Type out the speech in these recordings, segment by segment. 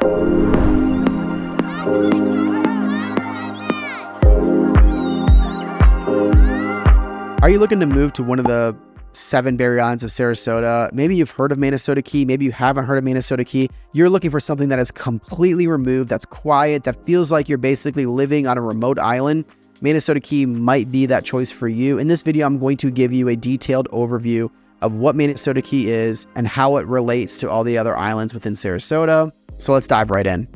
Are you looking to move to one of the 7 barrier islands of Sarasota? Maybe you've heard of Manasota Key. Maybe you haven't heard of Manasota Key. You're looking for something that is completely removed, that's quiet, that feels like you're basically living on a remote island. Manasota Key might be that choice for you. In this video, I'm going to give you a detailed overview of what Manasota Key is and how it relates to all the other islands within Sarasota. So let's dive right in.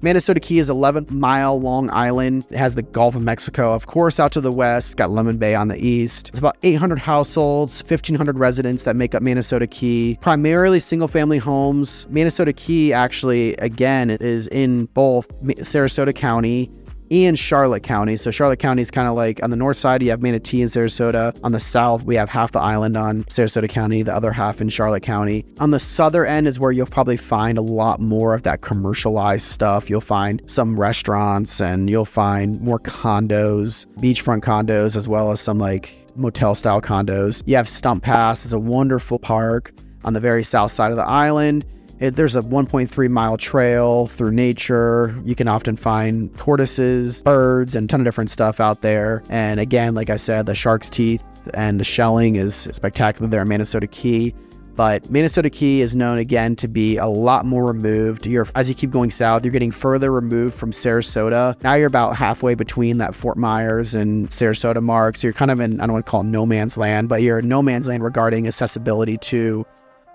Manasota Key is an 11-mile long island. It has the Gulf of Mexico, of course, out to the west. It's got Lemon Bay on the east. It's about 800 households, 1,500 residents that make up Manasota Key, primarily single-family homes. Manasota Key, actually, again, is in both Sarasota County and Charlotte County. So Charlotte County is kind of like on the north side, you have Manatee and Sarasota. On the south, we have half the island on Sarasota County, the other half in Charlotte County. On the southern end is where you'll probably find a lot more of that commercialized stuff. You'll find some restaurants and you'll find more condos, beachfront condos, as well as some like motel style condos. You have Stump Pass. It's a wonderful park on the very south side of the island. There's a 1.3 mile trail through nature. You can often find tortoises, birds, and a ton of different stuff out there. And again, like I said, the shark's teeth and the shelling is spectacular there in Manasota Key. But Manasota Key is known again to be a lot more removed. As you keep going south, you're getting further removed from Sarasota. Now you're about halfway between that Fort Myers and Sarasota mark. So you're kind of in, I don't want to call it no man's land, but you're in no man's land regarding accessibility to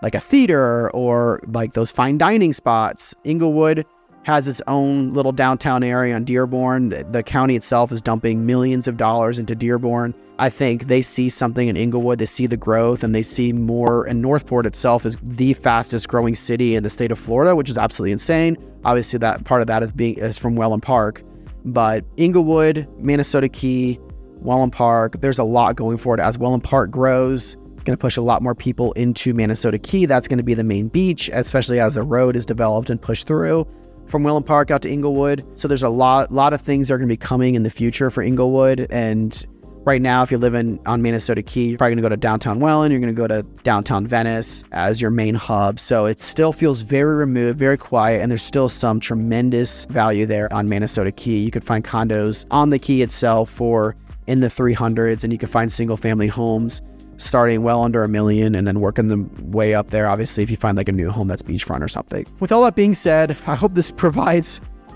like a theater or like those fine dining spots. Englewood has its own little downtown area on Dearborn. The county itself is dumping millions of dollars into Dearborn. I think they see something in Englewood, they see the growth, and they see more. And Northport itself is the fastest growing city in the state of Florida, which is absolutely insane. Obviously, that part of that is from Welland Park. But Englewood, Manasota Key, Welland Park, there's a lot going for it. As Welland Park grows, going to push a lot more people into Manasota Key. That's going to be the main beach, especially as the road is developed and pushed through from Welland Park out to Englewood. So there's a lot of things that are going to be coming in the future for Englewood. And right now, if you're living on Manasota Key, you're probably going to go to downtown Welland. You're going to go to downtown Venice as your main hub. So it still feels very removed, very quiet, and there's still some tremendous value there on Manasota Key. You could find condos on the key itself for in the 300s, and you can find single family homes starting well under $1 million and then working them way up there. Obviously, if you find like a new home that's beachfront or something. With all that being said, I hope this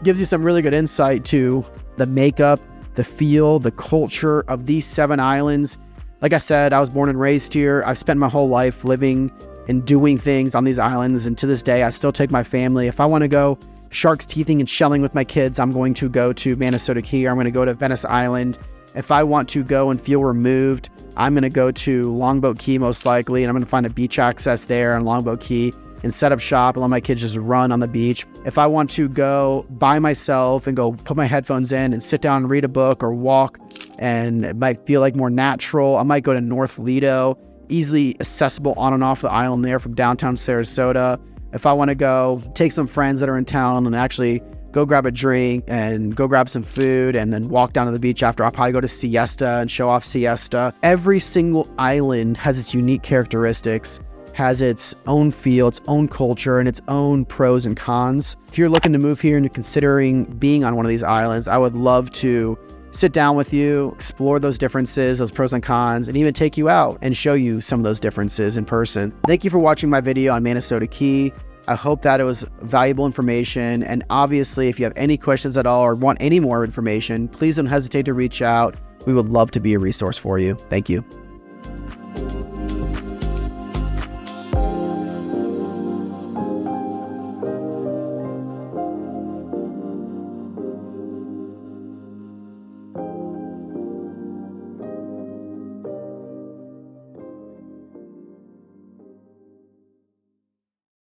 gives you some really good insight to the makeup, the feel, the culture of these 7 islands. Like I said, I was born and raised here. I've spent my whole life living and doing things on these islands. And to this day, I still take my family. If I want to go shark's teething and shelling with my kids, I'm going to go to Manasota Key. I'm going to go to Venice Island. If I want to go and feel removed, I'm going to go to Longboat Key most likely, and I'm going to find a beach access there on Longboat Key and set up shop and let my kids just run on the beach. If I want to go by myself and go put my headphones in and sit down and read a book or walk, and it might feel like more natural, I might go to North Lido, easily accessible on and off the island there from downtown Sarasota. If I want to go take some friends that are in town and actually go grab a drink and go grab some food and then walk down to the beach after, I'll probably go to Siesta and show off Siesta. Every single island has its unique characteristics, has its own feel, its own culture, and its own pros and cons. If you're looking to move here and you're considering being on one of these islands, I would love to sit down with you, explore those differences, those pros and cons, and even take you out and show you some of those differences in person. Thank you for watching my video on Manasota Key. I hope that it was valuable information. And obviously, if you have any questions at all or want any more information, please don't hesitate to reach out. We would love to be a resource for you. Thank you.